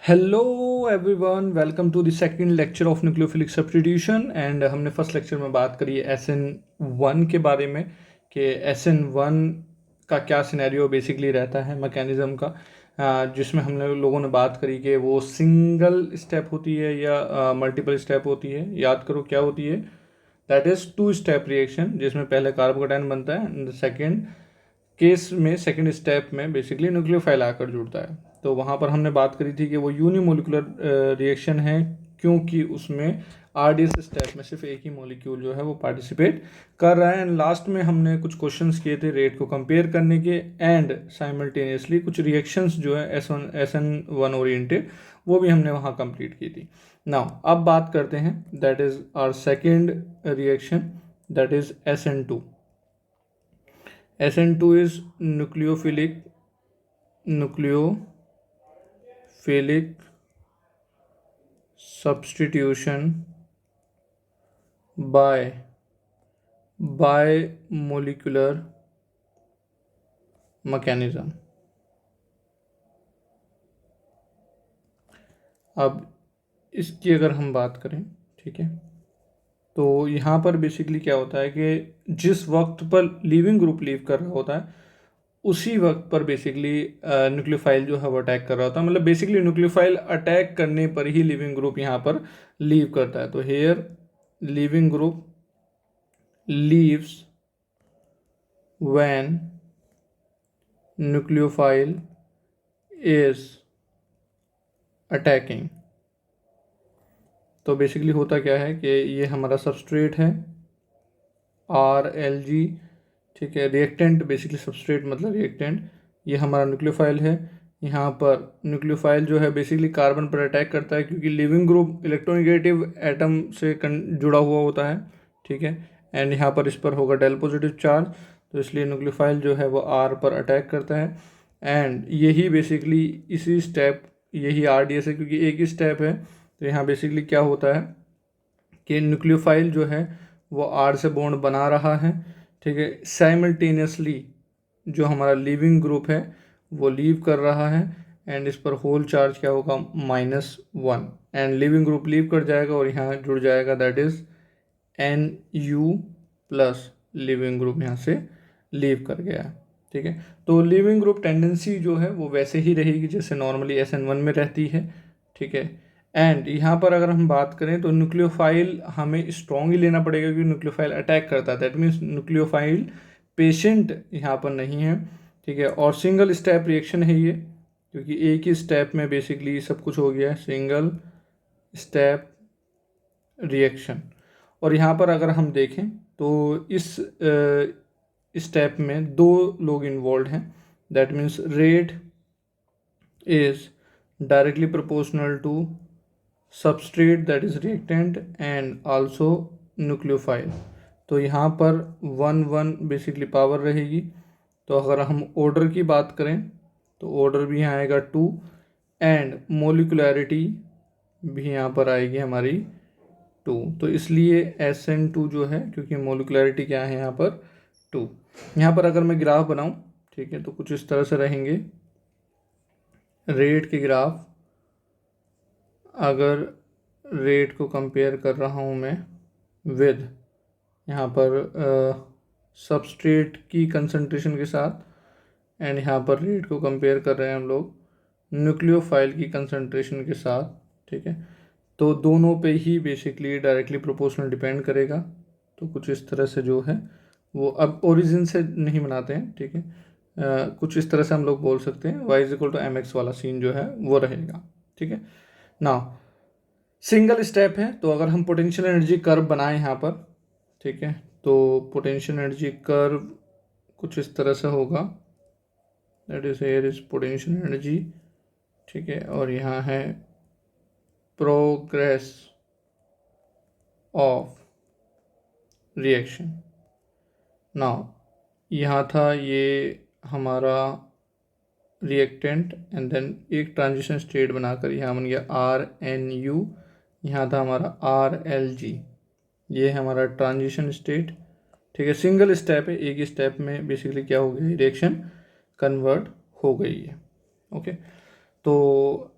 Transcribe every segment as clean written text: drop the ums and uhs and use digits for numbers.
Hello everyone, welcome to the second lecture of nucleophilic substitution. And हमने first lecture में बात करी है SN1 के बारे में कि SN1 का क्या सिनेरियो बेसिकली रहता है मैकेनिज़्म का, जिसमें हमने लोगों ने बात करी कि वो सिंगल स्टेप होती है या मल्टीपल स्टेप होती है। याद करो क्या होती है, that is two step reaction, जिसमें पहले कार्बोकेटायन बनता है एंड सेकेंड केस में सेकंड स्टेप में बेसिकली न्यूक्लियोफाइल आकर जुड़ता है। तो वहाँ पर हमने बात करी थी कि वो यूनिमोलिकुलर रिएक्शन है, क्योंकि उसमें RDS स्टेप में सिर्फ एक ही मॉलिक्यूल जो है वो पार्टिसिपेट कर रहा है। एंड लास्ट में हमने कुछ क्वेश्चंस किए थे रेट को कंपेयर करने के, एंड साइमल्टेनियसली कुछ रिएक्शंस जो है SN1 ओरिएंटेड वो भी हमने वहाँ कंप्लीट की थी। नाउ अब बात करते हैं, that is our second reaction, that is SN2। SN2 is nucleophilic substitution by bimolecular mechanism। अब इसकी अगर हम बात करें, ठीक है, तो यहाँ पर बेसिकली क्या होता है कि जिस वक्त पर लिविंग ग्रुप लीव कर रहा होता है उसी वक्त पर बेसिकली न्यूक्लियोफाइल जो है वो अटैक कर रहा होता है। मतलब बेसिकली न्यूक्लियोफाइल अटैक करने पर ही लिविंग ग्रुप यहाँ पर लीव करता है। तो here leaving group leaves when nucleophile is attacking. तो बेसिकली होता क्या है कि ये हमारा सबस्ट्रेट है RLG, ठीक है, रिएक्टेंट बेसिकली सबस्ट्रेट मतलब रिएक्टेंट, ये हमारा न्यूक्लियोफाइल है। यहाँ पर न्यूक्लियोफाइल जो है बेसिकली कार्बन पर अटैक करता है, क्योंकि लिविंग ग्रुप इलेक्ट्रोनेगेटिव एटम से जुड़ा हुआ होता है, ठीक है। एंड यहाँ पर इस पर होगा डेल पॉजिटिव चार्ज, तो इसलिए न्यूक्लियोफाइल जो है वो R पर अटैक करता है। एंड यही बेसिकली इसी स्टेप, यही RDS है, क्योंकि एक ही स्टेप है। तो यहाँ बेसिकली क्या होता है कि न्यूक्लियोफाइल जो है वो R से बॉन्ड बना रहा है, ठीक है। साइमल्टेनियसली जो हमारा लिविंग ग्रुप है वो लीव कर रहा है, एंड इस पर होल चार्ज क्या होगा -1, एंड लिविंग ग्रुप लीव कर जाएगा और यहाँ जुड़ जाएगा, that is NU plus leaving group यहाँ से लीव कर गया, ठीक है। तो लिविंग ग्रुप टेंडेंसी जो है वो वैसे ही रहेगी जैसे नॉर्मली SN1 में रहती है, ठीक है। एंड यहाँ पर अगर हम बात करें तो न्यूक्लियोफाइल हमें स्ट्रॉन्ग ही लेना पड़ेगा, क्योंकि न्यूक्लियोफाइल अटैक करता है, दैट मीन्स न्यूक्लियोफाइल पेशेंट यहाँ पर नहीं है, ठीक है। और सिंगल स्टेप रिएक्शन है ये, क्योंकि एक ही स्टेप में बेसिकली सब कुछ हो गया है, सिंगल स्टेप रिएक्शन। और यहाँ पर अगर हम देखें तो इस स्टेप में दो लोग इन्वॉल्व हैं, that means rate is directly proportional to substrate that is reactant and also nucleophile। तो यहाँ पर 1 1 बेसिकली पावर रहेगी। तो अगर हम ऑर्डर की बात करें तो ऑर्डर भी यहाँ आएगा 2, एंड मोलिकुलैरिटी भी यहाँ पर आएगी हमारी 2। तो इसलिए SN2 जो है, क्योंकि मोलिकुलैरिटी क्या है यहाँ पर 2। यहाँ पर अगर मैं ग्राफ बनाऊँ, ठीक है, तो कुछ इस तरह से रहेंगे रेट के ग्राफ। अगर रेट को कंपेयर कर रहा हूँ मैं विद यहाँ पर सबस्ट्रेट की कंसंट्रेशन के साथ, एंड यहाँ पर रेट को कंपेयर कर रहे हैं हम लोग न्यूक्लियोफाइल की कंसंट्रेशन के साथ, ठीक है। तो दोनों पे ही बेसिकली डायरेक्टली प्रोपोर्शनल डिपेंड करेगा। तो कुछ इस तरह से जो है वो अब ओरिजिन से नहीं बनाते हैं, ठीक है। कुछ इस तरह से हम लोग बोल सकते हैं y=mx वाला सीन जो है वो रहेगा, ठीक है ना। सिंगल स्टेप है, तो अगर हम पोटेंशियल एनर्जी कर्व बनाएं यहाँ पर, ठीक है, तो पोटेंशियल एनर्जी कर्व कुछ इस तरह से होगा, that is here is potential energy, ठीक है। और यहाँ है प्रोग्रेस ऑफ रिएक्शन। नाउ यहाँ था ये हमारा रिएक्टेंट, एंड देन एक ट्रांजिशन स्टेट बनाकर यहाँ बन गया RNU, यहाँ था हमारा RLG, ये है हमारा ट्रांजिशन स्टेट, ठीक है। सिंगल स्टेप है, एक ही स्टेप में बेसिकली क्या हो गया, रिएक्शन कन्वर्ट हो गई है, ओके। तो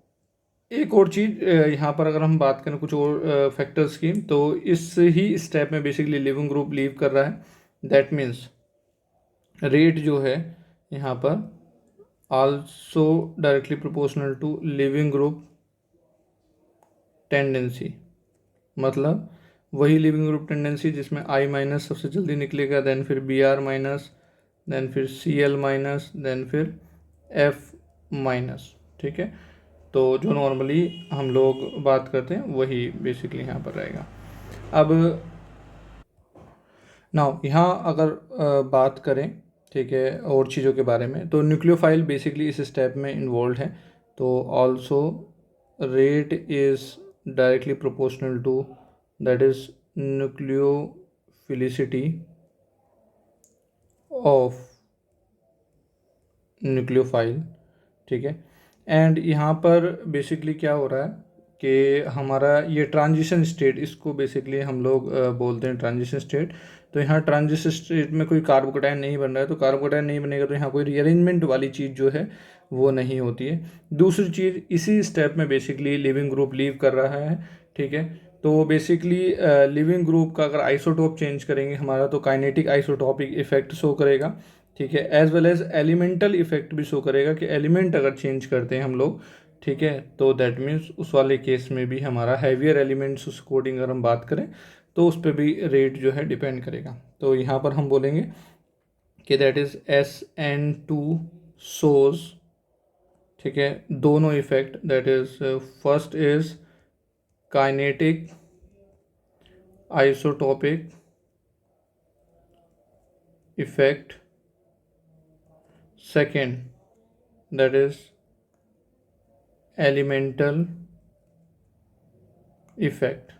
एक और चीज़ यहाँ पर अगर हम बात करें कुछ और फैक्टर्स की, तो इस ही स्टेप में बेसिकली लिविंग ग्रुप लीव कर रहा है, दैट मीन्स रेट जो है यहाँ पर also directly proportional to leaving group tendency, मतलब वही लिविंग ग्रुप टेंडेंसी जिसमें आई माइनस सबसे जल्दी निकलेगा, देन फिर बी आर माइनस, देन फिर सी एल माइनस, देन फिर एफ माइनस। ठीक है, तो जो नॉर्मली हम लोग बात करते हैं वही बेसिकली यहाँ पर रहेगा। अब नाउ यहाँ अगर बात करें, ठीक है, और चीज़ों के बारे में, तो न्यूक्लियोफाइल बेसिकली इस स्टेप में इन्वॉल्व है, तो also rate is directly proportional to that is nucleophilicity of nucleophile. ठीक है, एंड यहाँ पर बेसिकली क्या हो रहा है कि हमारा ये ट्रांजिशन स्टेट, इसको बेसिकली हम लोग बोलते हैं ट्रांजिशन स्टेट। तो यहाँ ट्रांजिशन स्टेट में कोई कार्बोकेटायन नहीं बन रहा है, तो कार्बोकेटायन नहीं बनेगा तो यहाँ कोई रीअरेंजमेंट वाली चीज़ जो है वो नहीं होती है। दूसरी चीज़, इसी स्टेप में बेसिकली लिविंग ग्रुप लीव कर रहा है। ठीक है, तो बेसिकली लिविंग ग्रुप का अगर आइसोटोप चेंज करेंगे हमारा, तो काइनेटिक आइसोटोपिक इफेक्ट शो करेगा। ठीक है, as well as elemental effect भी शो करेगा कि एलिमेंट अगर चेंज करते हैं हम लोग, ठीक है, तो दैट मीन्स उस वाले केस में भी हमारा हैवियर एलिमेंट्स उस कोडिंग अगर हम बात करें तो उस पर भी रेट जो है डिपेंड करेगा। तो यहाँ पर हम बोलेंगे कि दैट इज़ SN2 सोज, ठीक है, दोनों effect, that is first is kinetic isotopic effect, second that is elemental effect.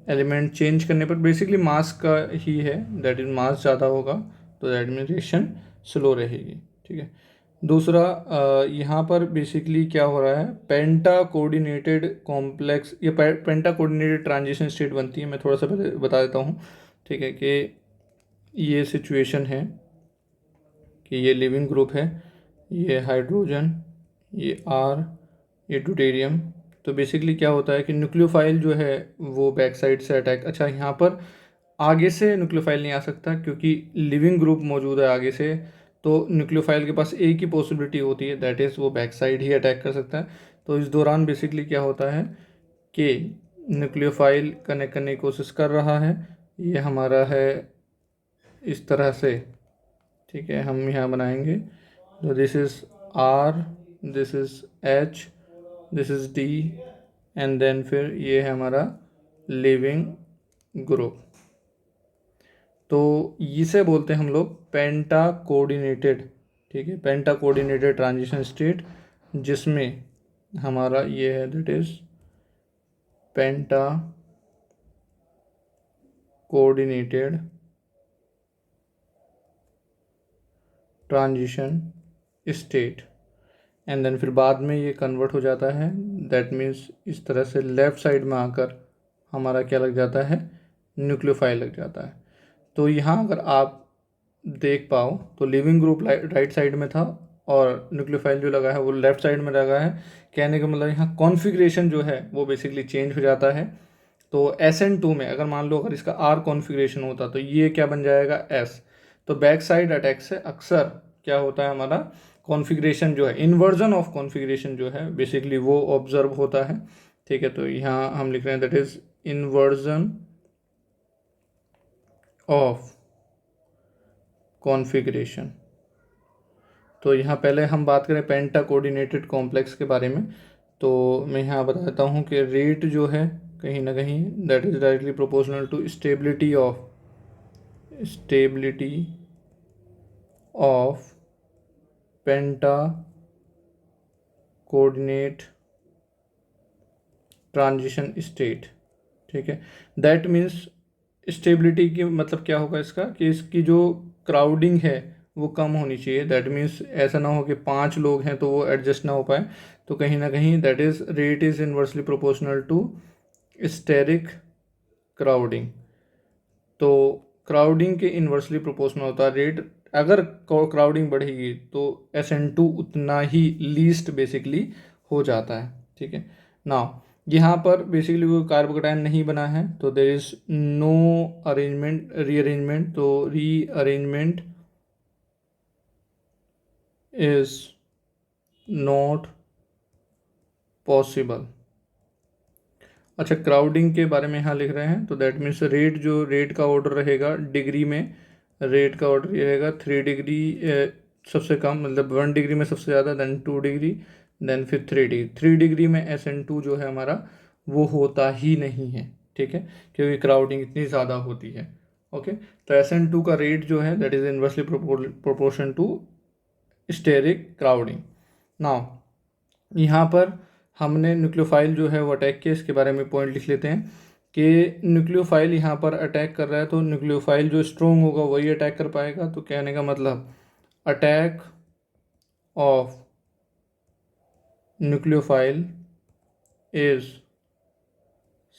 Element change करने पर बेसिकली मास का ही है, दैट इज मास ज़्यादा होगा तो दैट मीन रिएक्शन स्लो रहेगी। ठीक है, दूसरा यहाँ पर बेसिकली क्या हो रहा है, पेंटा कोऑर्डिनेटेड कॉम्प्लेक्स, ये पेंटा कोऑर्डिनेटेड ट्रांजिशन स्टेट बनती है। मैं थोड़ा सा पहले बता देता हूँ, ठीक है, कि ये सिचुएशन है कि ये लिविंग ग्रुप है, ये हाइड्रोजन, ये आर, ये ड्यूटेरियम। तो बेसिकली क्या होता है कि न्यूक्लियोफाइल जो है वो बैक साइड से अटैक, अच्छा यहाँ पर आगे से न्यूक्लियोफाइल नहीं आ सकता क्योंकि लिविंग ग्रुप मौजूद है आगे से, तो न्यूक्लियोफाइल के पास एक ही पॉसिबिलिटी होती है, दैट इज़ वो बैक साइड ही अटैक कर सकता है। तो इस दौरान बेसिकली क्या होता है कि न्यूक्लियोफाइल कनेक्ट करने की कोशिश कर रहा है, ये हमारा है इस तरह से। ठीक है, हम यहाँ बनाएंगे, तो this is R, this is H, this is D, and then फिर ये है हमारा लिविंग ग्रुप। तो इसे बोलते हैं हम लोग पेंटा कोऑर्डिनेटेड, ठीक है, पेंटा कोऑर्डिनेटेड ट्रांजिशन स्टेट, जिसमें हमारा ये है that is penta coordinated transition state, and then फिर बाद में ये कन्वर्ट हो जाता है, दैट मीन्स इस तरह से लेफ़्ट साइड में आकर हमारा क्या लग जाता है, न्यूक्लियोफाइल लग जाता है। तो यहाँ अगर आप देख पाओ तो लिविंग ग्रुप राइट साइड में था और न्यूक्लियोफाइल जो लगा है वो लेफ़्ट साइड में लगा है। कहने का मतलब यहाँ कॉन्फ़िगरेशन जो है वो बेसिकली चेंज हो जाता है। तो SN2 में अगर मान लो अगर इसका R कॉन्फ़िगरेशन होता तो ये क्या बन जाएगा S। तो बैक साइड अटैक से अक्सर क्या होता है, हमारा कॉन्फ़िगरेशन जो है, इन्वर्जन ऑफ कॉन्फ़िगरेशन जो है बेसिकली वो ऑब्जर्व होता है। ठीक है, तो यहाँ हम लिख रहे हैं that is inversion of configuration. तो यहाँ पहले हम बात करें पेंटा कोऑर्डिनेटेड कॉम्प्लेक्स के बारे में, तो मैं यहाँ बता देता हूँ कि रेट जो है कहीं ना कहीं that is directly proportional to stability of penta coordinate transition state. ठीक है, दैट मीन्स स्टेबिलिटी की मतलब क्या होगा इसका, कि इसकी जो क्राउडिंग है वो कम होनी चाहिए। दैट मीन्स ऐसा ना हो कि 5 लोग हैं तो वो एडजस्ट ना हो पाए, तो कहीं ना कहीं that is rate is inversely proportional to steric crowding. तो क्राउडिंग के इन्वर्सली प्रोपोर्शनल होता है रेट। अगर क्राउडिंग बढ़ेगी तो SN2 उतना ही लीस्ट बेसिकली हो जाता है। ठीक है, नाउ यहाँ पर बेसिकली वो कार्बोकेटायन नहीं बना है तो there is no arrangement rearrangement, तो रीअरेंजमेंट इज नॉट पॉसिबल। अच्छा, क्राउडिंग के बारे में यहाँ लिख रहे हैं तो दैट मीन्स रेट, जो रेट का ऑर्डर रहेगा डिग्री में, रेट का ऑर्डर ये रहेगा 3 डिग्री सबसे कम, मतलब 1 डिग्री में सबसे ज़्यादा, देन 2 डिग्री, देन फिर 3 डिग्री। 3 डिग्री में SN2 जो है हमारा वो होता ही नहीं है। ठीक है, क्योंकि क्राउडिंग इतनी ज़्यादा होती है। ओके, तो SN2 का रेट जो है that is inversely proportion to steric crowding. Now यहाँ पर हमने न्यूक्लियोफाइल जो है वो अटैक किया, इसके बारे में पॉइंट लिख लेते हैं कि न्यूक्लियोफाइल यहाँ पर अटैक कर रहा है तो न्यूक्लियोफाइल जो स्ट्रोंग होगा वही अटैक कर पाएगा। तो कहने का मतलब attack of nucleophile is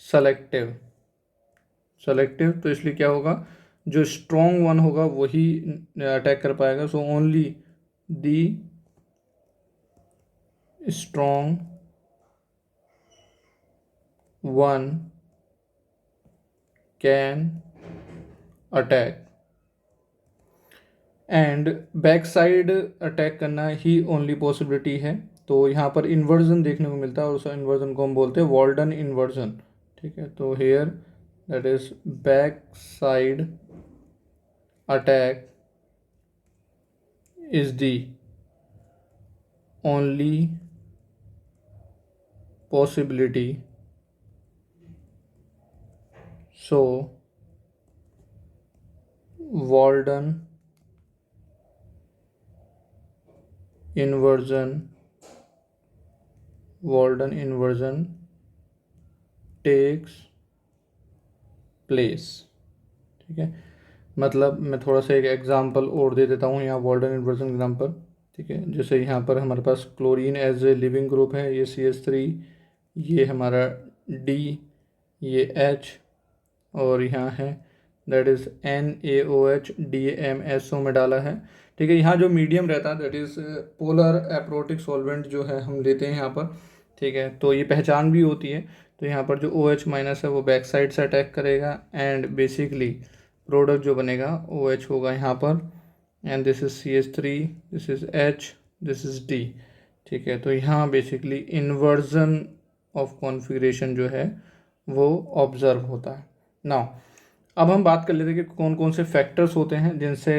selective. Selective तो इसलिए क्या होगा, जो स्ट्रोंग वन होगा वही अटैक कर पाएगा। So only the strong one can attack, and back side attack करना ही ओनली पॉसिबिलिटी है। तो यहाँ पर इन्वर्जन देखने को मिलता है और उस इन्वर्जन को हम बोलते हैं वॉल्डन इन्वर्जन। ठीक है, तो here that is back side attack is the only possibility, so Walden inversion takes place। ठीक है, मतलब मैं थोड़ा सा एक एग्जांपल और दे देता हूँ यहाँ वॉल्डन इन्वर्जन एग्जांपल। ठीक है, जैसे यहाँ पर हमारे पास chlorine as a leaving group है, ये CH3, ये हमारा D, ये H, और यहाँ है दैट इज़ NaOH DMSO में डाला है। ठीक है, यहाँ जो मीडियम रहता है that is polar aprotic solvent जो है हम लेते हैं यहाँ पर। ठीक है, तो ये पहचान भी होती है। तो यहाँ पर जो OH माइनस है वो बैक साइड से अटैक करेगा एंड बेसिकली प्रोडक्ट जो बनेगा OH होगा यहाँ पर, and this is CH3, this is H, this is D। ठीक है, तो यहाँ बेसिकली इन्वर्जन ऑफ कॉन्फ़िगरेशन जो है वो ऑब्ज़र्व होता है। नाउ अब हम बात कर लेते हैं कि कौन कौन से फैक्टर्स होते हैं जिनसे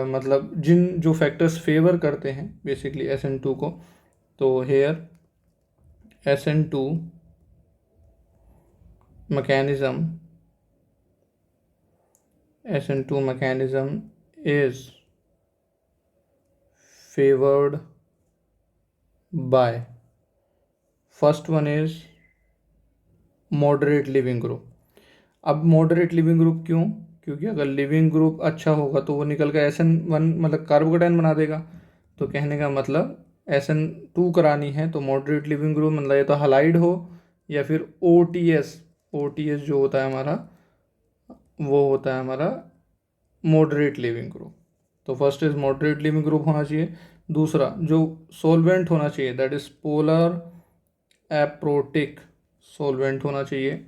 मतलब जिन जो फैक्टर्स फेवर करते हैं बेसिकली SN2 को। तो here SN2 mechanism is favoured by, first one is moderate leaving group. अब मॉडरेट लिविंग ग्रुप क्यों? क्योंकि अगर लिविंग ग्रुप अच्छा होगा तो वो निकल कर SN1 मतलब कार्बोकेटाइन बना देगा। तो कहने का मतलब SN2 करानी है तो मॉडरेट लिविंग ग्रुप मतलब या तो हलाइड हो या फिर OTS जो होता है हमारा वो होता है हमारा मॉडरेट लिविंग ग्रुप। तो first is moderate leaving group होना चाहिए। दूसरा जो सॉल्वेंट होना चाहिए that is polar aprotic solvent होना चाहिए।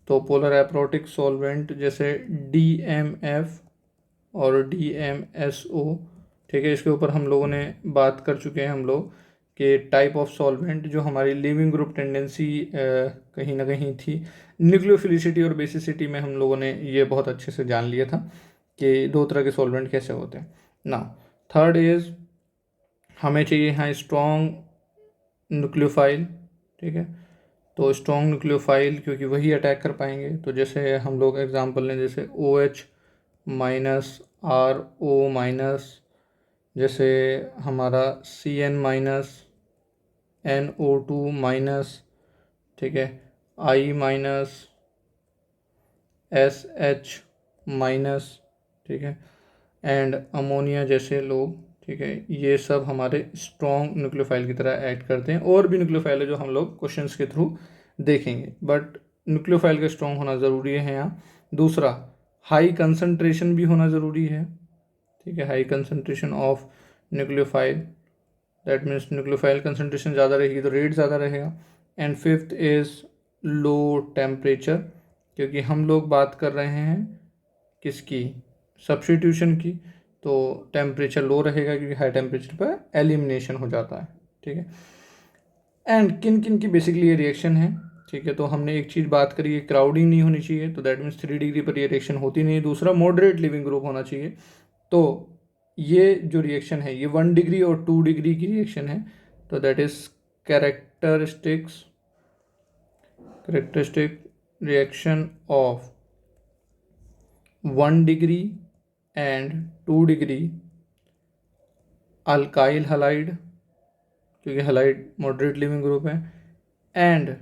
तो पोलर एप्रोटिक सॉल्वेंट जैसे DMF और DMSO। ठीक है, इसके ऊपर हम लोगों ने बात कर चुके हैं हम लोग कि टाइप ऑफ सॉल्वेंट जो हमारी लिविंग ग्रुप टेंडेंसी कहीं ना कहीं थी, न्यूक्लियोफिलिसिटी और बेसिसिटी में हम लोगों ने ये बहुत अच्छे से जान लिया था कि दो तरह के सॉल्वेंट कैसे होते हैं। ना थर्ड इज हमें चाहिए यहाँ स्ट्रॉन्ग न्यूक्लियोफाइल। ठीक है, तो स्ट्रॉन्ग न्यूक्लियोफाइल क्योंकि वही अटैक कर पाएंगे। तो जैसे हम लोग एग्जांपल लें जैसे OH माइनस RO माइनस, जैसे हमारा CN माइनस NO2 माइनस, ठीक है, I माइनस SH माइनस, ठीक है, एंड अमोनिया जैसे लोग। ठीक है, ये सब हमारे स्ट्रॉन्ग न्यूक्लियोफाइल की तरह एक्ट करते हैं। और भी न्यूक्लियोफाइल है जो हम लोग क्वेश्चंस के थ्रू देखेंगे, बट न्यूक्लियोफाइल का स्ट्रॉन्ग होना ज़रूरी है यहाँ। दूसरा हाई कंसंट्रेशन भी होना ज़रूरी है। ठीक है, high concentration of nucleophile that means nucleophile concentration ज़्यादा रहेगी तो रेट ज़्यादा रहेगा। And fifth is low temperature, क्योंकि हम लोग बात कर रहे हैं किसकी, सब्स्टिट्यूशन की, तो टेम्परेचर लो रहेगा क्योंकि हाई टेम्परेचर पर एलिमिनेशन हो जाता है। ठीक है, एंड किन किन की बेसिकली ये रिएक्शन है। ठीक है, तो हमने एक चीज़ बात करी है, क्राउडिंग नहीं होनी चाहिए, तो दैट मीन्स 3 डिग्री पर ये रिएक्शन होती नहीं है। दूसरा, मॉडरेट लिविंग ग्रुप होना चाहिए, तो ये जो रिएक्शन है ये 1 डिग्री और 2 डिग्री की रिएक्शन है, तो that is characteristic reaction of 1 degree and 2 degree alkyl halide, क्योंकि हलाइड मॉडरेट लिविंग ग्रुप है, and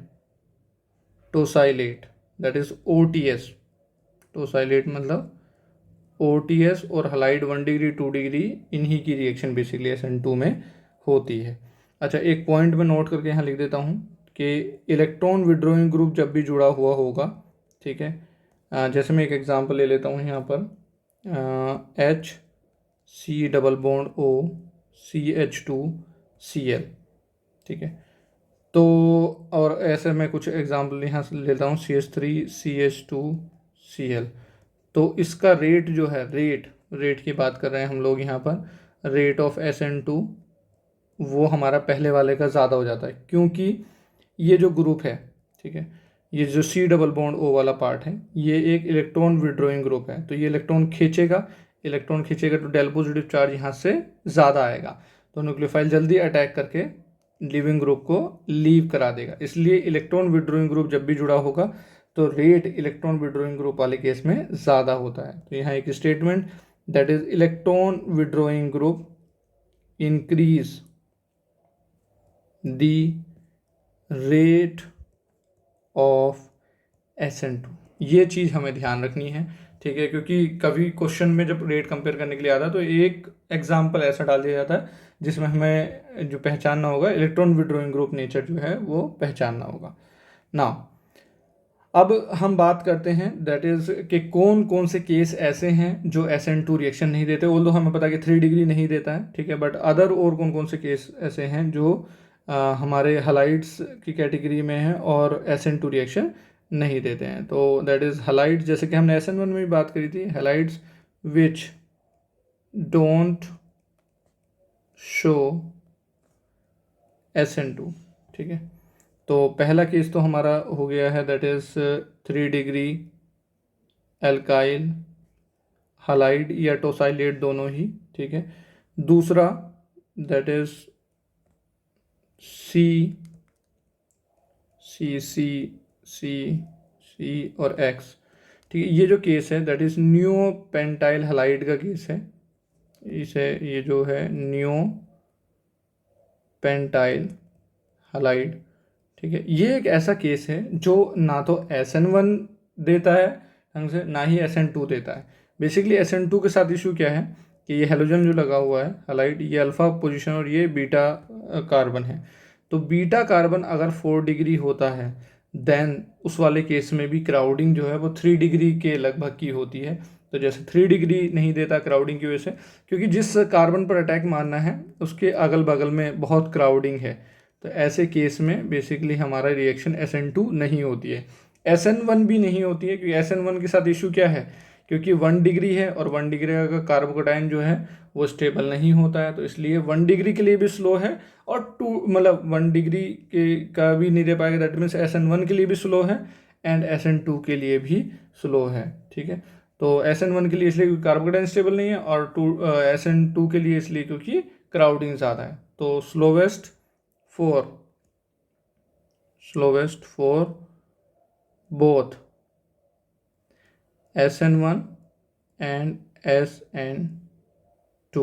tosylate that is OTS। Tosylate मतलब OTS और हलाइड 1 डिग्री 2 डिग्री इन्हीं की रिएक्शन बेसिकली SN2 में होती है। अच्छा, एक पॉइंट में नोट करके यहाँ लिख देता हूँ कि इलेक्ट्रॉन विड्रॉइंग ग्रुप जब भी जुड़ा हुआ होगा, ठीक है, जैसे मैं एक एग्जांपल ले लेता हूँ यहाँ पर, H double bond O CH2Cl, ठीक है, तो और ऐसे मैं कुछ एग्जांपल यहाँ से लेता हूँ CH3CH2Cl। तो इसका रेट जो है, रेट की बात कर रहे हैं हम लोग यहाँ पर, रेट ऑफ SN2 वो हमारा पहले वाले का ज़्यादा हो जाता है, क्योंकि ये जो ग्रुप है, ठीक है, ये जो C डबल बॉन्ड O वाला पार्ट है, ये एक इलेक्ट्रॉन विड्रॉइंग ग्रुप है, तो ये इलेक्ट्रॉन खींचेगा तो डेल पॉजिटिव चार्ज यहाँ से ज़्यादा आएगा, तो न्यूक्लियोफाइल जल्दी अटैक करके लिविंग ग्रुप को लीव करा देगा। इसलिए इलेक्ट्रॉन विड्रॉइंग ग्रुप जब भी जुड़ा होगा तो रेट इलेक्ट्रॉन विड्रॉइंग ग्रुप वाले केस में ज़्यादा होता है। तो यहाँ एक statement, that is electron withdrawing group increase the rate of SN2, ये चीज़ हमें ध्यान रखनी है, ठीक है, क्योंकि कभी क्वेश्चन में जब रेट कंपेयर करने के लिए आता है तो एक एग्जांपल ऐसा डाल दिया जाता है जिसमें हमें जो पहचानना होगा, इलेक्ट्रॉन विड्रॉइंग ग्रुप नेचर जो है वो पहचानना होगा ना। अब हम बात करते हैं दैट इज़ कि कौन कौन से केस ऐसे हैं जो SN2 रिएक्शन नहीं देते, ऑल्दो हमें पता है कि 3 डिग्री नहीं देता है, ठीक है, बट अदर और कौन कौन से केस ऐसे हैं जो हमारे हलाइड्स की कैटेगरी में हैं और SN2 रिएक्शन नहीं देते हैं। तो दैट इज़ हलाइड्स, जैसे कि हमने SN1 में भी बात करी थी, halides which don't show SN2, ठीक है। तो पहला केस तो हमारा हो गया है, that is 3 degree alkyl halide या टोसाइलेट दोनों ही, ठीक है। दूसरा दैट इज़ C और X, ठीक है। ये जो केस है that is new pentyl halide का केस है, इसे ये जो है न्यू पेंटाइल हलाइड, ठीक है। ये एक ऐसा केस है जो ना तो SN1 देता है ढंग से, ना ही SN2 देता है। बेसिकली SN2 के साथ इशू क्या है कि ये हेलोजन जो लगा हुआ है हलाइड, ये अल्फा पोजीशन और ये बीटा कार्बन है, तो बीटा कार्बन अगर 4 डिग्री होता है देन उस वाले केस में भी क्राउडिंग जो है वो 3 डिग्री के लगभग की होती है। तो जैसे 3 डिग्री नहीं देता क्राउडिंग की वजह से, क्योंकि जिस कार्बन पर अटैक मारना है उसके अगल बगल में बहुत क्राउडिंग है, तो ऐसे केस में बेसिकली हमारा रिएक्शन SN2 नहीं होती है। SN1 भी नहीं होती है, क्योंकि SN1 के साथ इशू क्या है, क्योंकि 1 डिग्री है और 1 डिग्री का कार्बोकेटाइन जो है वो स्टेबल नहीं होता है, तो इसलिए 1 डिग्री के लिए भी स्लो है, और 1 डिग्री के का भी नहीं दे पाएगा, दैट मीन्स SN1 के लिए भी स्लो है एंड SN2 के लिए भी स्लो है, ठीक है। तो SN1 के लिए इसलिए क्योंकि कार्बोकेटाइन स्टेबल नहीं है, और SN2 के लिए इसलिए क्योंकि क्राउडिंग ज़्यादा है। तो slowest for both SN1 and SN2,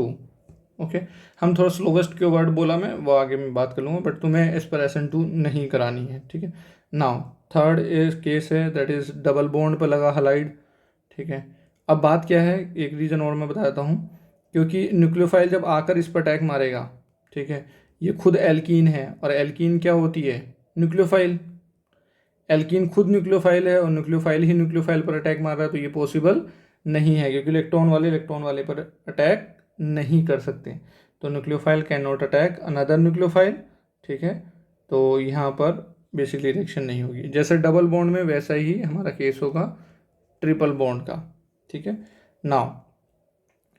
okay. हम थोड़ा स्लोवेस्ट के वर्ड बोला मैं, वो आगे मैं बात कर लूँगा, बट तुम्हें इस पर SN2 नहीं करानी है, ठीक है। नाउ थर्ड इज केस है दैट इज़ डबल बॉन्ड पर लगा हलाइड, ठीक है। अब बात क्या है, एक रीज़न और मैं बता देता हूँ, क्योंकि न्यूक्लियोफाइल जब आकर इस पर अटैक मारेगा, ठीक है, ये खुद एल्कीन है, और एल्कीन क्या होती है, न्यूक्लियोफाइल। एल्कीन खुद न्यूक्लियोफाइल है और न्यूक्लियोफाइल ही न्यूक्लियोफाइल पर अटैक मार रहा है, तो ये पॉसिबल नहीं है, क्योंकि इलेक्ट्रॉन वाले पर अटैक नहीं कर सकते। तो nucleophile can not attack another nucleophile, ठीक है। तो यहाँ पर बेसिकली रिएक्शन नहीं होगी। जैसे डबल बॉन्ड में वैसा ही हमारा केस होगा ट्रिपल बॉन्ड का, ठीक है। नाउ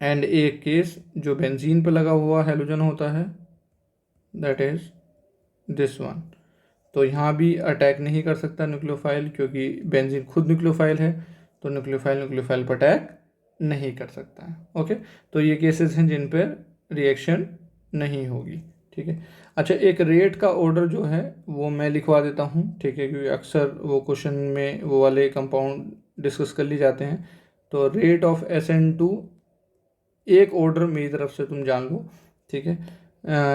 एंड एक केस जो बेंजीन पे लगा हुआ हैलोजन होता है, दैट इज दिस वन। तो यहाँ भी अटैक नहीं कर सकता न्यूक्लियोफाइल, क्योंकि बेंजीन खुद न्यूक्लियोफाइल है, तो न्यूक्लियोफाइल पर अटैक नहीं कर सकता है। ओके, तो ये केसेस हैं जिन पर रिएक्शन नहीं होगी, ठीक है। अच्छा, एक रेट का ऑर्डर जो है वो मैं लिखवा देता हूँ, ठीक है, क्योंकि अक्सर वो क्वेश्चन में वो वाले कंपाउंड डिस्कस कर ली जाते हैं। तो रेट ऑफ SN2 एक ऑर्डर मेरी तरफ से तुम जान लो, ठीक है,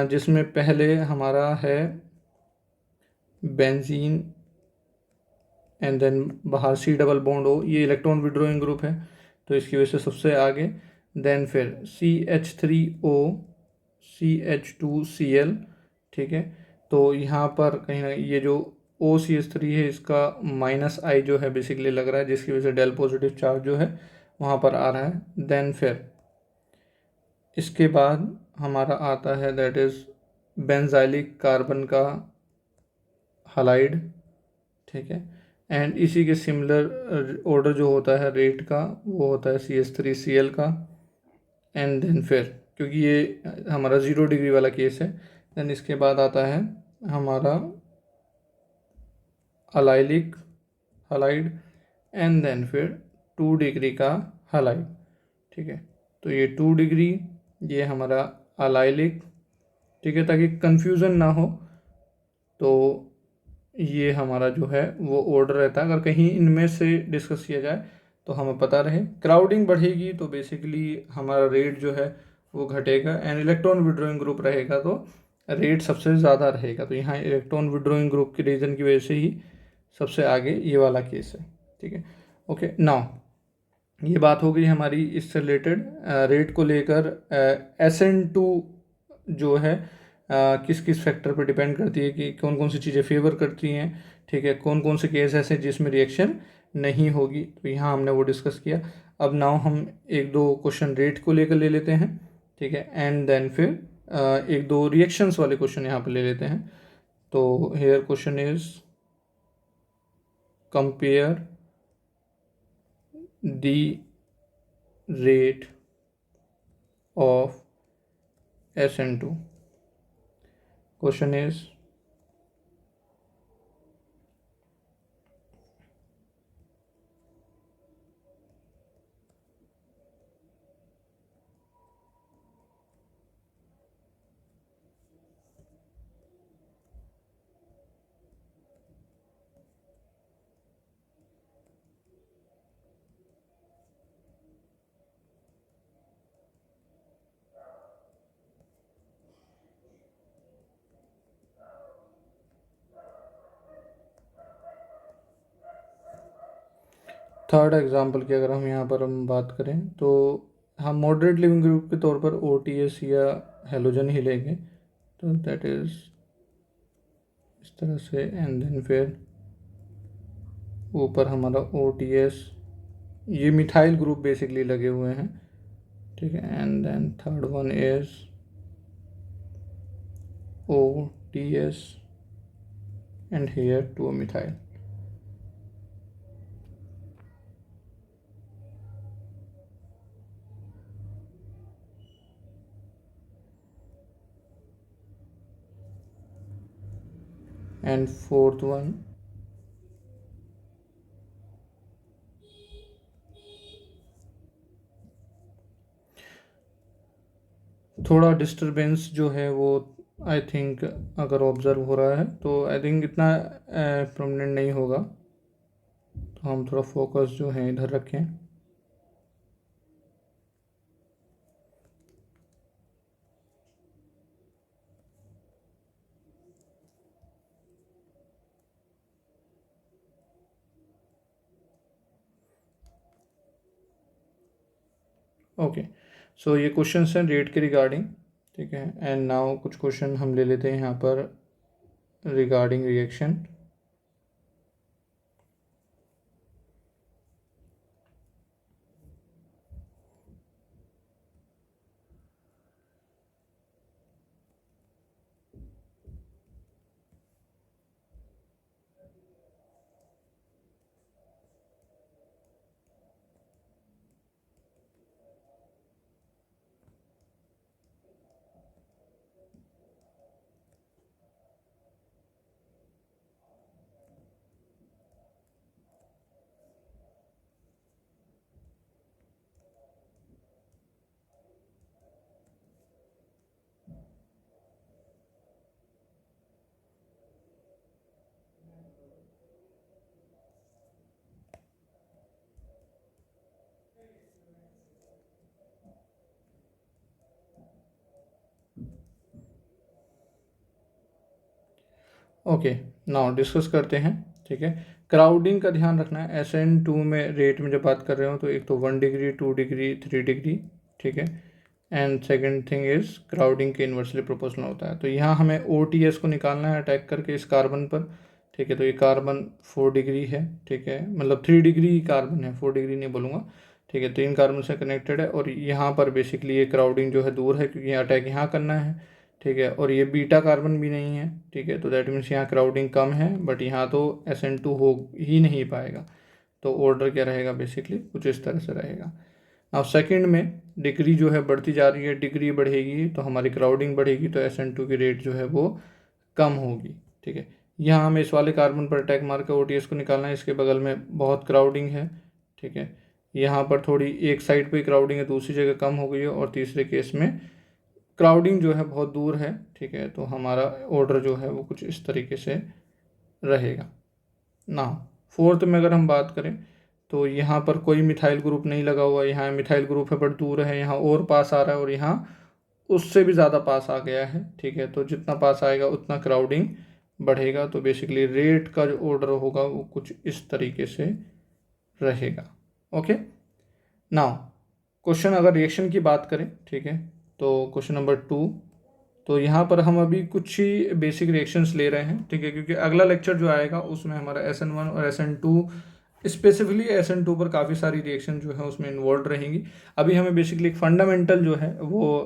जिसमें पहले हमारा है बेंजीन एंड देन बाहर C डबल बॉन्ड O, ये इलेक्ट्रॉन विड्रॉइंग ग्रुप है, तो इसकी वजह से सबसे आगे। देन फिर CH3O CH2Cl, ठीक है। तो यहाँ पर कहीं ना ये जो OCH3 है इसका -I जो है बेसिकली लग रहा है, जिसकी वजह से डेल पॉजिटिव चार्ज जो है वहाँ पर आ रहा है। देन फिर इसके बाद हमारा आता है दैट इज़ बेंजाइलिक कार्बन का हलाइड, ठीक है। एंड इसी के सिमिलर ऑर्डर जो होता है रेट का वो होता है CH3Cl का। एंड देन फिर क्योंकि ये हमारा 0 डिग्री वाला केस है, देन इसके बाद आता है हमारा अलाइलिक हलाइड एंड देन फिर 2 डिग्री का हलाइड, ठीक है। तो ये 2 डिग्री, ये हमारा अलाइलिक, ठीक है, ताकि कन्फ्यूज़न ना हो। तो ये हमारा जो है वो ऑर्डर रहता है, अगर कहीं इनमें से डिस्कस किया जाए तो हमें पता रहे। क्राउडिंग बढ़ेगी तो बेसिकली हमारा रेट जो है वो घटेगा, एंड इलेक्ट्रॉन विड्रॉइंग ग्रुप रहेगा तो रेट सबसे ज़्यादा रहेगा। तो यहाँ इलेक्ट्रॉन विड्रॉइंग ग्रुप के रीजन की वजह से ही सबसे आगे ये वाला केस है, ठीक है। ओके, नाउ ये बात हो गई हमारी इससे रिलेटेड रेट को लेकर। SN2 जो है किस किस फैक्टर पर डिपेंड करती है, कि कौन कौन सी चीज़ें फेवर करती हैं, ठीक है, कौन कौन से केस ऐसे जिसमें रिएक्शन नहीं होगी, तो यहाँ हमने वो डिस्कस किया। अब नाउ हम एक दो क्वेश्चन रेट को लेकर ले लेते हैं, ठीक है, एंड देन फिर एक दो रिएक्शंस वाले क्वेश्चन यहाँ पर ले लेते हैं। तो here question is compare the rate of SN2. Question is third example की अगर हम यहाँ पर हम बात करें तो हम मॉडरेट लिविंग ग्रुप के तौर पर OTS या हेलोजन ही लेंगे। तो दैट इज़ इस तरह से, एंड देन फिर ऊपर हमारा OTS, ये मिथाइल ग्रुप बेसिकली लगे हुए हैं, ठीक है। And then third one is OTS and here 2 methyl. And fourth one थोड़ा डिस्टरबेंस जो है वो आई थिंक अगर ऑब्ज़र्व हो रहा है तो आई थिंक इतना प्रोमिनेंट नहीं होगा, तो हम थोड़ा फोकस जो है इधर रखें। ओके, सो ये क्वेश्चन हैं रेट के रिगार्डिंग, ठीक है। एंड नाउ कुछ क्वेश्चन हम ले लेते हैं यहाँ पर regarding reaction. Okay, now discuss करते हैं। ठीक है, क्राउडिंग का ध्यान रखना है। SN2 में रेट में जब बात कर रहे हो तो एक तो 1 डिग्री, 2 डिग्री, 3 डिग्री, ठीक है, and second thing is crowding के इन्वर्सली प्रोपोर्शनल होता है। तो यहाँ हमें OTS को निकालना है अटैक करके इस कार्बन पर। ठीक है, तो ये कार्बन 4 डिग्री है, ठीक है, मतलब 3 डिग्री कार्बन है, 4 डिग्री नहीं बोलूँगा। ठीक है, 3 कार्बन से कनेक्टेड है और यहाँ पर बेसिकली ये क्राउडिंग जो है दूर है क्योंकि अटैक यहाँ करना है। ठीक है, और ये बीटा कार्बन भी नहीं है। ठीक है, तो दैट मीन्स यहाँ क्राउडिंग कम है, बट यहाँ तो SN2 हो ही नहीं पाएगा। तो ऑर्डर क्या रहेगा, बेसिकली कुछ इस तरह से रहेगा। अब सेकंड में डिग्री जो है बढ़ती जा रही है, डिग्री बढ़ेगी तो हमारी क्राउडिंग बढ़ेगी, तो SN2 की रेट जो है वो कम होगी। ठीक है, यहाँ हमें इस वाले कार्बन पर अटैक मार कर OTS को निकालना है। इसके बगल में बहुत क्राउडिंग है। ठीक है, यहाँ पर थोड़ी एक साइड पे क्राउडिंग है, दूसरी जगह कम हो गई है, और तीसरे केस में क्राउडिंग जो है बहुत दूर है। ठीक है, तो हमारा ऑर्डर जो है वो कुछ इस तरीके से रहेगा ना। फोर्थ में अगर हम बात करें तो यहाँ पर कोई मिथाइल ग्रुप नहीं लगा हुआ, यहाँ मिथाइल ग्रुप है बट दूर है, यहाँ और पास आ रहा है और यहाँ उससे भी ज़्यादा पास आ गया है। ठीक है, तो जितना पास आएगा उतना क्राउडिंग बढ़ेगा। तो बेसिकली रेट का जो ऑर्डर होगा वो कुछ इस तरीके से रहेगा। ओके, नाउ क्वेश्चन अगर रिएक्शन की बात करें, ठीक है, तो क्वेश्चन नंबर 2, तो यहाँ पर हम अभी कुछ ही बेसिक रिएक्शंस ले रहे हैं। ठीक है, क्योंकि अगला लेक्चर जो आएगा उसमें हमारा SN1 और SN2, स्पेसिफिकली SN2 पर काफ़ी सारी रिएक्शन जो है उसमें इन्वॉल्व रहेंगी। अभी हमें बेसिकली एक फंडामेंटल जो है वो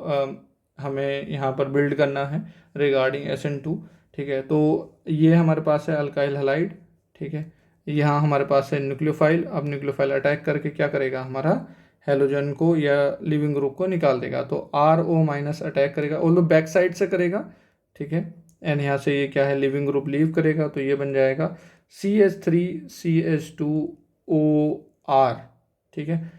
हमें यहाँ पर बिल्ड करना है रिगार्डिंग SN2। ठीक है, तो ये हमारे पास है अल्काइल हैलाइड। ठीक है, यहाँ हमारे पास है न्यूक्लियोफाइल। अब न्यूक्लियोफाइल अटैक करके क्या करेगा, हमारा हेलोजन को या लिविंग ग्रुप को निकाल देगा। तो RO माइनस अटैक करेगा, ऑल्दो बैक साइड से करेगा। ठीक है, एंड यहाँ से ये क्या है, लिविंग ग्रुप लीव करेगा, तो ये बन जाएगा CH3CH2OR। ठीक है,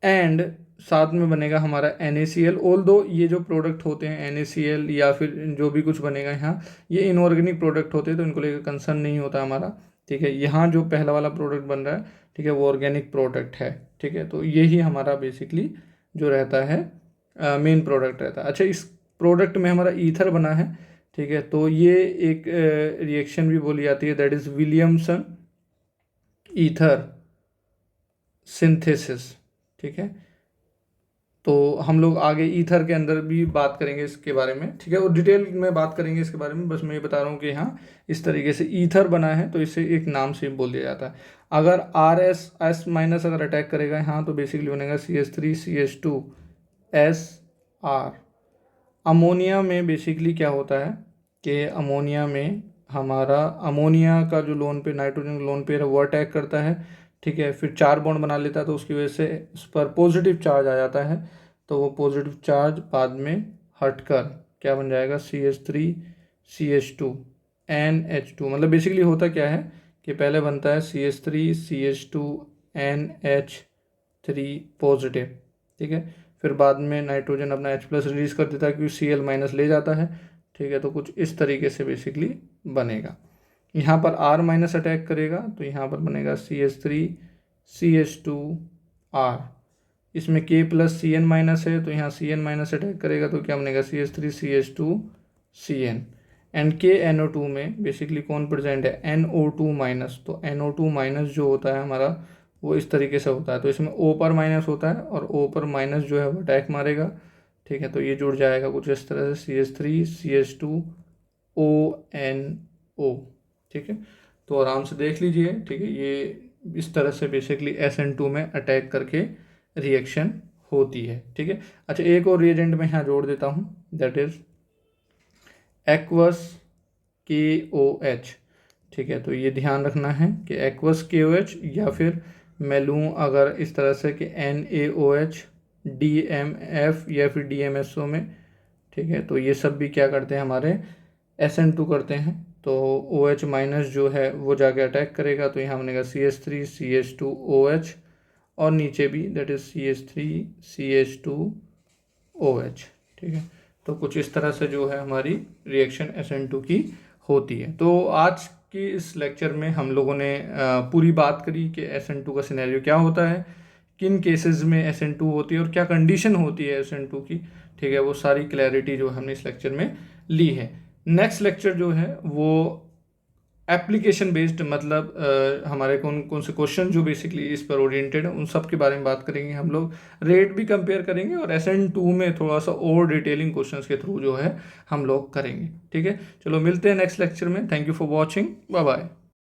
एंड साथ में बनेगा हमारा NaCl। ऑल्दो ये जो प्रोडक्ट होते हैं NaCl या फिर जो भी कुछ बनेगा यहाँ, ये इनऑर्गेनिक प्रोडक्ट होते हैं तो इनको लेकर कंसर्न नहीं होता हमारा। ठीक है, यहाँ जो पहला वाला प्रोडक्ट बन रहा है, ठीक है, वो ऑर्गेनिक प्रोडक्ट है। ठीक है, तो यही हमारा बेसिकली जो रहता है मेन प्रोडक्ट रहता है। अच्छा, इस प्रोडक्ट में हमारा ईथर बना है। ठीक है, तो ये एक रिएक्शन भी बोली जाती है, that is Williamson ether synthesis. ठीक है, तो हम लोग आगे ईथर के अंदर भी बात करेंगे इसके बारे में। ठीक है, और डिटेल में बात करेंगे इसके बारे में, बस मैं ये बता रहा हूँ कि यहाँ इस तरीके से ईथर बना है तो इसे एक नाम से बोल दिया जाता है। अगर RS माइनस अगर अटैक करेगा यहाँ तो बेसिकली बनेगा CH3CH2SR। अमोनिया में बेसिकली क्या होता है कि अमोनिया में हमारा अमोनिया का जो लोन पे नाइट्रोजन लोन पेयर है वो अटैक करता है। ठीक है, फिर 4 बॉन्ड बना लेता है तो उसकी वजह से उस पर पॉजिटिव चार्ज आ जाता है। तो वो पॉजिटिव चार्ज बाद में हटकर क्या बन जाएगा, CH3CH2NH2। मतलब बेसिकली होता क्या है कि पहले बनता है CH3CH2NH3 पॉजिटिव। ठीक है, फिर बाद में नाइट्रोजन अपना H+ रिलीज कर देता है क्योंकि Cl- ले जाता है। ठीक है, तो कुछ इस तरीके से बेसिकली बनेगा। यहाँ पर R- अटैक करेगा तो यहाँ पर बनेगा CH3CH2R। इसमें K+Cn- है तो यहाँ Cn- अटैक करेगा तो क्या बनेगा, CH3CH2Cn। एंड KNO2 में बेसिकली कौन प्रेजेंट है, NO2-। तो NO2- जो होता है हमारा वो इस तरीके से होता है, तो इसमें O पर माइनस होता है और O पर माइनस जो है वो अटैक मारेगा। ठीक है, तो ये जुड़ जाएगा कुछ इस तरह से CH3CH2ONO। ठीक है, तो आराम से देख लीजिए। ठीक है, ये इस तरह से बेसिकली SN2 में अटैक करके रिएक्शन होती है। ठीक है, अच्छा एक और रिएजेंट मैं यहाँ जोड़ देता हूँ, दैट इज एक्वस KOH। ठीक है, तो ये ध्यान रखना है कि एक्वस KOH या फिर मैं लूँ अगर इस तरह से कि NaOH DMF या फिर DMSO में। ठीक है, तो ये सब भी क्या करते हैं, हमारे SN2 करते हैं। तो OH- जो है वो जाके अटैक करेगा तो यहाँ बनेगा CH3CH2OH और नीचे भी दैट इज CH3CH2OH। ठीक है, तो कुछ इस तरह से जो है हमारी रिएक्शन SN2 की होती है। तो आज की इस लेक्चर में हम लोगों ने पूरी बात करी कि SN2 का सिनेरियो क्या होता है, किन केसेस में SN2 होती है और क्या कंडीशन होती है SN2 की। ठीक है, वो सारी क्लैरिटी जो हमने इस लेक्चर में ली है। नेक्स्ट लेक्चर जो है वो एप्लीकेशन बेस्ड, मतलब हमारे कौन कौन से क्वेश्चन जो बेसिकली इस पर ओरिएंटेड है उन सब के बारे में बात करेंगे हम लोग। रेट भी कंपेयर करेंगे और SN2 में थोड़ा सा और डिटेलिंग क्वेश्चंस के थ्रू जो है हम लोग करेंगे। ठीक है, चलो मिलते हैं नेक्स्ट लेक्चर में। Thank you for watching, bye bye.